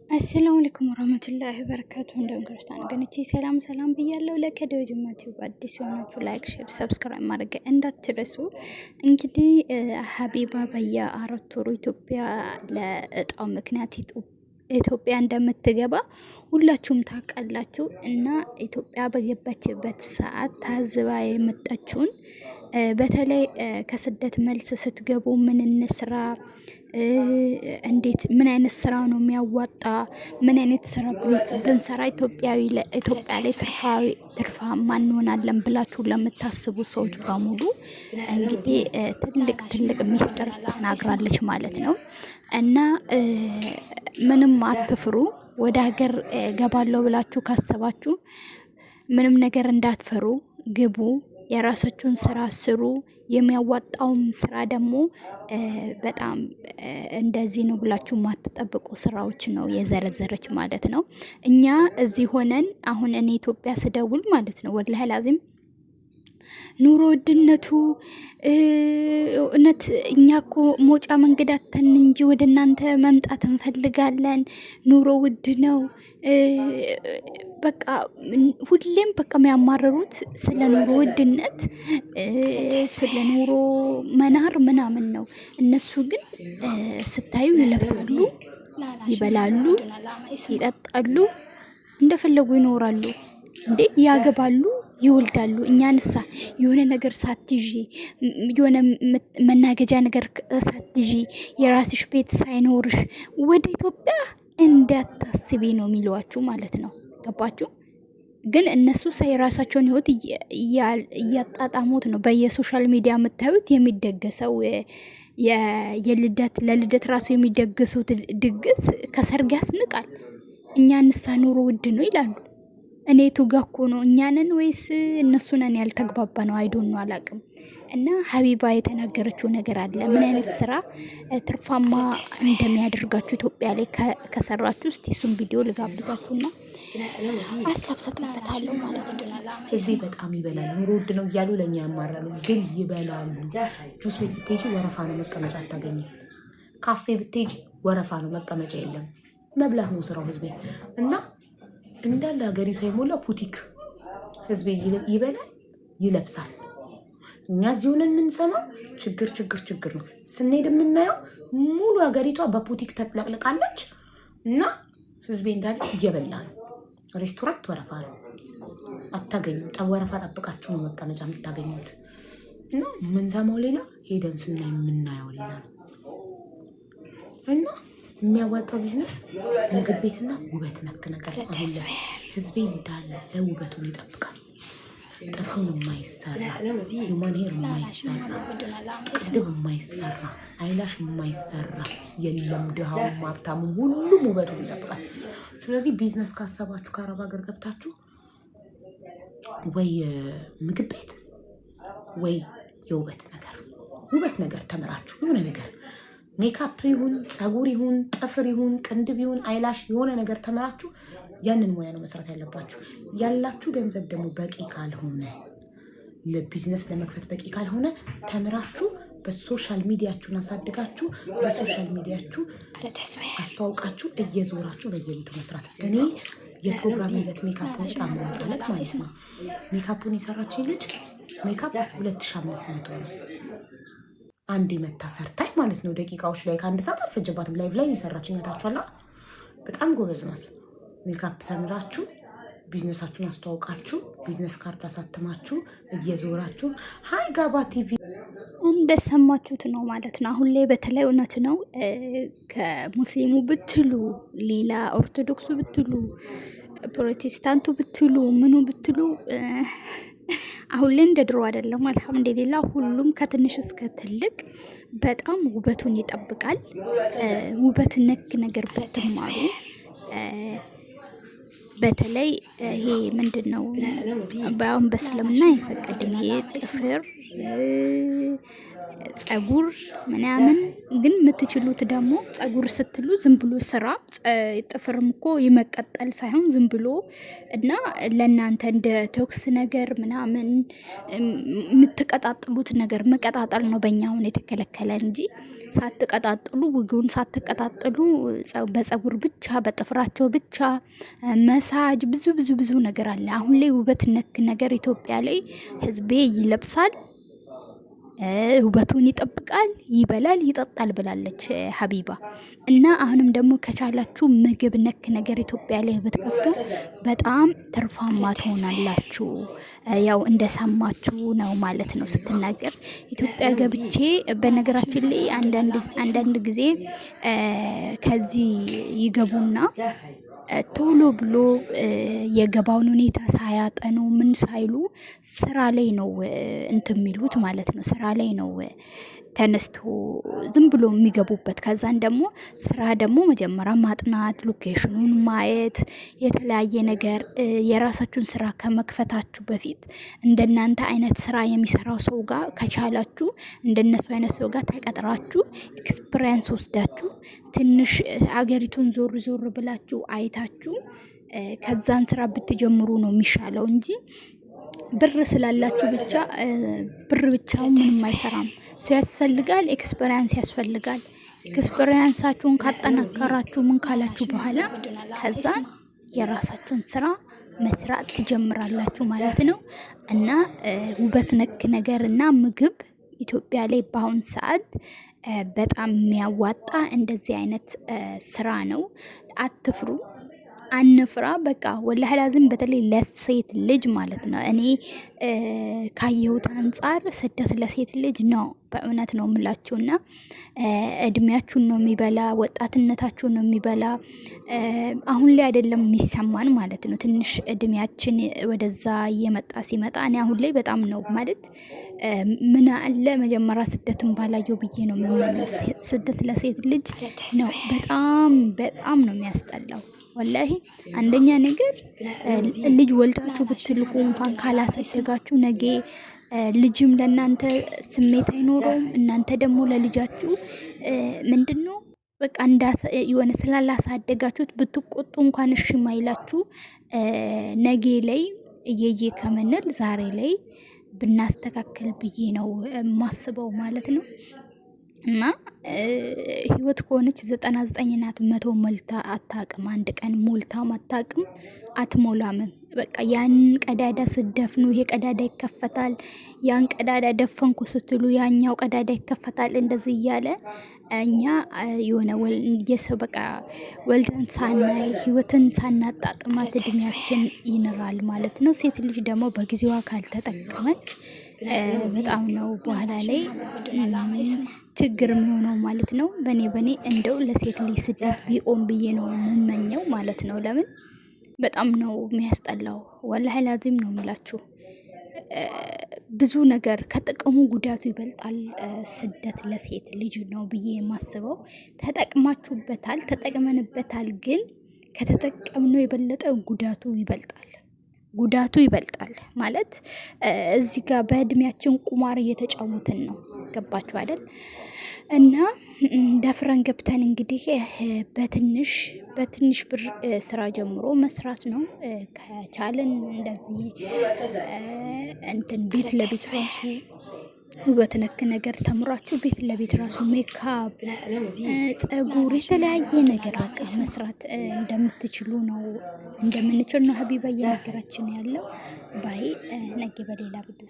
አሰላሙ አለይኩም ወራህመቱላሂ ወበረካቱ። እንደምን ክርስቲያን ወገኖቼ ሰላም ብያለሁ። ለከደው ጅማቲው አዲስ የሆናችሁ ላይክ፣ ሼር፣ ሰብስክራይብ ማድረግ እንዳትረሱ። እንግዲህ ሀቢባ በየአራት ወሩ ኢትዮጵያ ለእጣው ምክንያት ኢትዮጵያ እንደምትገባ ሁላችሁም ታውቃላችሁ። እና ኢትዮጵያ በገባችበት ሰዓት ታዝባ የመጣችውን በተለይ ከስደት መልስ ስትገቡ ምን እንስራ፣ እንዴት ምን አይነት ስራ ነው የሚያዋጣ፣ ምን አይነት ስራ ብንሰራ ኢትዮጵያ ላይ ትርፋማ እንሆናለን ብላችሁ ለምታስቡ ሰዎች በሙሉ እንግዲህ ትልቅ ሚስጥር ተናግራለች ማለት ነው። እና ምንም አትፍሩ። ወደ ሀገር ገባለሁ ብላችሁ ካሰባችሁ ምንም ነገር እንዳትፈሩ፣ ግቡ፣ የራሳችሁን ስራ ስሩ። የሚያዋጣውም ስራ ደግሞ በጣም እንደዚህ ነው ብላችሁ የማትጠብቁ ስራዎች ነው የዘረዘረች ማለት ነው። እኛ እዚህ ሆነን አሁን እኔ ኢትዮጵያ ስደውል ማለት ነው ወላሂ ላዚም ኑሮ ውድነቱ እውነት እኛ እኮ መውጫ መንገድ አተን እንጂ ወደ እናንተ መምጣት እንፈልጋለን። ኑሮ ውድ ነው። በቃ ሁሌም በቃ የሚያማርሩት ስለ ኑሮ ውድነት፣ ስለ ኑሮ መናር ምናምን ነው። እነሱ ግን ስታዩ ይለብሳሉ፣ ይበላሉ፣ ይጠጣሉ፣ እንደፈለጉ ይኖራሉ። እንዴ ያገባሉ፣ ይወልዳሉ። እኛንሳ የሆነ ነገር ሳትይዢ፣ የሆነ መናገጃ ነገር ሳትይዢ፣ የራስሽ ቤት ሳይኖርሽ ወደ ኢትዮጵያ እንዳታስቢ ነው የሚሏችሁ ማለት ነው። ገባችሁ? ግን እነሱ የራሳቸውን ህይወት እያጣጣሙት ነው። በየሶሻል ሚዲያ የምታዩት የሚደገሰው ለልደት ራሱ የሚደገሰው ድግስ ከሰርግ ያስንቃል። እኛንሳ ኑሮ ውድ ነው ይላሉ። እኔ ቱጋኮ ነው እኛንን ወይስ እነሱ ነን ያልተግባባ ነው? አይዶን ነው አላቅም። እና ሀቢባ የተናገረችው ነገር አለ። ምን አይነት ስራ ትርፋማ እንደሚያደርጋችሁ ኢትዮጵያ ላይ ከሰራችሁ እስቲ እሱን ቪዲዮ ልጋብዛችሁና ሀሳብ ሰጥበታለሁ ማለት ነው። እዚህ በጣም ይበላል፣ ኑሮ ውድ ነው እያሉ ለእኛ ያማራሉ፣ ግን ይበላሉ። ጁስ ቤት ብትሄጂ ወረፋ ነው መቀመጫ አታገኝም። ካፌ ብትሄጂ ወረፋ ነው መቀመጫ የለም። መብላት ነው ስራው ህዝቤ። እና እንዳለ ሀገሪቷ የሞላ ፑቲክ ህዝቤ ይበላል፣ ይለብሳል። እኛ እዚህ ሆነን የምንሰማው ችግር ነው። ስንሄድ የምናየው ሙሉ ሀገሪቷ በፑቲክ ተጥለቅልቃለች። እና ህዝቤ እንዳለ እየበላ ነው። ሬስቶራንት ወረፋ ነው አታገኙም። ወረፋ ጠብቃችሁ ነው መቀመጫ የምታገኙት። እና የምንሰማው ሌላ፣ ሄደን ስናይ የምናየው ሌላ ነው። እና የሚያዋጣው ቢዝነስ ምግብ ቤትና ውበት ነክ ነገር ነው። አሁን ህዝቤ እንዳለ ለውበቱን ይጠብቃል። ጥፍሩን የማይሰራ ሂውማን ሄር የማይሰራ ቅድብ የማይሰራ አይላሽ የማይሰራ የለም። ድሃውም ሀብታሙም ሁሉም ውበቱን ይጠብቃል። ስለዚህ ቢዝነስ ካሰባችሁ ከአረብ ሀገር ገብታችሁ ወይ ምግብ ቤት ወይ የውበት ነገር ተምራችሁ የሆነ ነገር ሜካፕ ይሁን ፀጉር ይሁን ጥፍር ይሁን ቅንድብ ይሁን አይላሽ የሆነ ነገር ተምራችሁ ያንን ሙያ ነው መስራት ያለባችሁ። ያላችሁ ገንዘብ ደግሞ በቂ ካልሆነ ለቢዝነስ ለመክፈት በቂ ካልሆነ ተምራችሁ በሶሻል ሚዲያችሁን አሳድጋችሁ በሶሻል ሚዲያችሁ አስተዋውቃችሁ እየዞራችሁ በየቤቱ መስራት። እኔ የፕሮግራም ይለት ሜካፑን በጣም ማወጣለት ማለት ነው። ሜካፑን የሰራችኝ ልጅ ሜካፕ 2500 ነው። አንድ መታ ሰርታኝ ማለት ነው። ደቂቃዎች ላይ ከአንድ ሰዓት አልፈጀባትም። ላይቭ ላይ የሰራችኝ ታችኋላ። በጣም ጎበዝ ናት። ሜካፕ ተምራችሁ ቢዝነሳችሁን አስተዋውቃችሁ ቢዝነስ ካርድ አሳትማችሁ እየዞራችሁ ሀይ ጋባ ቲቪ እንደሰማችሁት ነው ማለት ነው። አሁን ላይ በተለይ እውነት ነው ከሙስሊሙ ብትሉ፣ ሌላ ኦርቶዶክሱ ብትሉ፣ ፕሮቴስታንቱ ብትሉ፣ ምኑ ብትሉ አሁን ላይ እንደ ድሮ አይደለም። አልሐምዱሊላ ሁሉም ከትንሽ እስከ ትልቅ በጣም ውበቱን ይጠብቃል። ውበት ነክ ነገር ብትማሩ በተለይ ይሄ ምንድን ነው በአሁን በእስልምና አይፈቀድም። ይሄ ጥፍር፣ ፀጉር ምናምን። ግን የምትችሉት ደግሞ ፀጉር ስትሉ ዝም ብሎ ስራ፣ ጥፍርም እኮ ይመቀጠል ሳይሆን ዝም ብሎ እና ለእናንተ እንደ ቶክስ ነገር ምናምን የምትቀጣጥሉት ነገር መቀጣጠል ነው በእኛ አሁን የተከለከለ እንጂ ሳትቀጣጥሉ ውጉን ሳትቀጣጥሉ በፀጉር ብቻ በጥፍራቸው ብቻ መሳጅ ብዙ ነገር አለ። አሁን ላይ ውበት ነክ ነገር ኢትዮጵያ ላይ ህዝቤ ይለብሳል፣ ውበቱን ይጠብቃል፣ ይበላል፣ ይጠጣል ብላለች ሀቢባ። እና አሁንም ደግሞ ከቻላችሁ ምግብ ነክ ነገር ኢትዮጵያ ላይ ብትከፍቱ በጣም ትርፋማ ትሆናላችሁ። ያው እንደሰማችሁ ነው ማለት ነው ስትናገር። ኢትዮጵያ ገብቼ በነገራችን ላይ አንዳንድ ጊዜ ከዚህ ይገቡና ቶሎ ብሎ የገባውን ሁኔታ ሳያጠኑ ምን ሳይሉ ስራ ላይ ነው እንትን የሚሉት ማለት ነው። ስራ ላይ ነው ተነስቶ ዝም ብሎ የሚገቡበት። ከዛን ደግሞ ስራ ደግሞ መጀመሪያ ማጥናት፣ ሎኬሽኑን ማየት፣ የተለያየ ነገር የራሳችሁን ስራ ከመክፈታችሁ በፊት እንደናንተ አይነት ስራ የሚሰራው ሰው ጋር ከቻላችሁ እንደነሱ አይነት ሰው ጋር ተቀጥራችሁ ኤክስፒሪየንስ ወስዳችሁ ትንሽ አገሪቱን ዞር ብላችሁ አይታችሁ ከዛን ስራ ብትጀምሩ ነው የሚሻለው እንጂ ብር ስላላችሁ ብቻ ብር ብቻውን ምንም አይሰራም። ሰው ያስፈልጋል፣ ኤክስፒሪየንስ ያስፈልጋል። ኤክስፒሪየንሳችሁን ካጠናከራችሁ ምን ካላችሁ በኋላ ከዛ የራሳችሁን ስራ መስራት ትጀምራላችሁ ማለት ነው። እና ውበት ነክ ነገር እና ምግብ ኢትዮጵያ ላይ በአሁን ሰዓት በጣም የሚያዋጣ እንደዚህ አይነት ስራ ነው። አትፍሩ፣ አንፍራ። በቃ ወላሂ ላዝም በተለይ ለሴት ልጅ ማለት ነው። እኔ ካየሁት አንጻር ስደት ለሴት ልጅ ነው በእውነት ነው የምላችሁና እድሜያችሁን ነው የሚበላ፣ ወጣትነታችሁን ነው የሚበላ። አሁን ላይ አይደለም የሚሰማን ማለት ነው። ትንሽ እድሜያችን ወደዛ እየመጣ ሲመጣ እኔ አሁን ላይ በጣም ነው ማለት ምን አለ መጀመሪያ ስደትን ባላየው ብዬ ነው የምመኘው። ስደት ለሴት ልጅ ነው በጣም ነው የሚያስጠላው። ወላሂ አንደኛ ነገር ልጅ ወልዳችሁ ብትልቁ እንኳን ካላሳደጋችሁ ነገ ልጅም ለእናንተ ስሜት አይኖረውም። እናንተ ደግሞ ለልጃችሁ ምንድነው በቃ የሆነ ስላላሳደጋችሁት ብትቆጡ እንኳን እሺ ማይላችሁ። ነገ ላይ እየየ ከምንል ዛሬ ላይ ብናስተካክል ብዬ ነው የማስበው ማለት ነው። እና ህይወት ከሆነች 99 ናት፣ 100 ሞልታ አታቅም። አንድ ቀን ሞልታም አታቅም፣ አትሞላምም። በቃ ያን ቀዳዳ ስትደፍኑ ይሄ ቀዳዳ ይከፈታል፣ ያን ቀዳዳ ደፈንኩ ስትሉ ያኛው ቀዳዳ ይከፈታል። እንደዚህ እያለ እኛ የሆነ የሰው በቃ ወልደን ሳናይ ህይወትን ሳናጣጥማት እድሜያችን ይኖራል ማለት ነው። ሴት ልጅ ደግሞ በጊዜዋ ካልተጠቀመች በጣም ነው በኋላ ላይ ችግር የሚሆነው ማለት ነው። በኔ እንደው ለሴት ልጅ ስደት ቢቆም ብዬ ነው የምመኘው ማለት ነው። ለምን በጣም ነው የሚያስጠላው። ወላሂ ላዚም ነው የምላችሁ። ብዙ ነገር ከጥቅሙ ጉዳቱ ይበልጣል። ስደት ለሴት ልጅ ነው ብዬ የማስበው። ተጠቅማችሁበታል፣ ተጠቅመንበታል። ግን ከተጠቀምነው የበለጠ ጉዳቱ ይበልጣል ማለት እዚህ ጋር በእድሜያችን ቁማር እየተጫወትን ነው። ገባችሁ አይደል? እና ደፍረን ገብተን እንግዲህ በትንሽ ብር ስራ ጀምሮ መስራት ነው። ከቻለን እንደዚህ እንትን ቤት ለቤት ራሱ ውበት ነክ ነገር ተምራችሁ ቤት ለቤት ራሱ ሜካፕ፣ ጸጉር፣ የተለያየ ነገር በቃ መስራት እንደምንችል ነው ሀቢባ እየነገራችን ያለው። ባይ ነገ በሌላ ቪዲዮ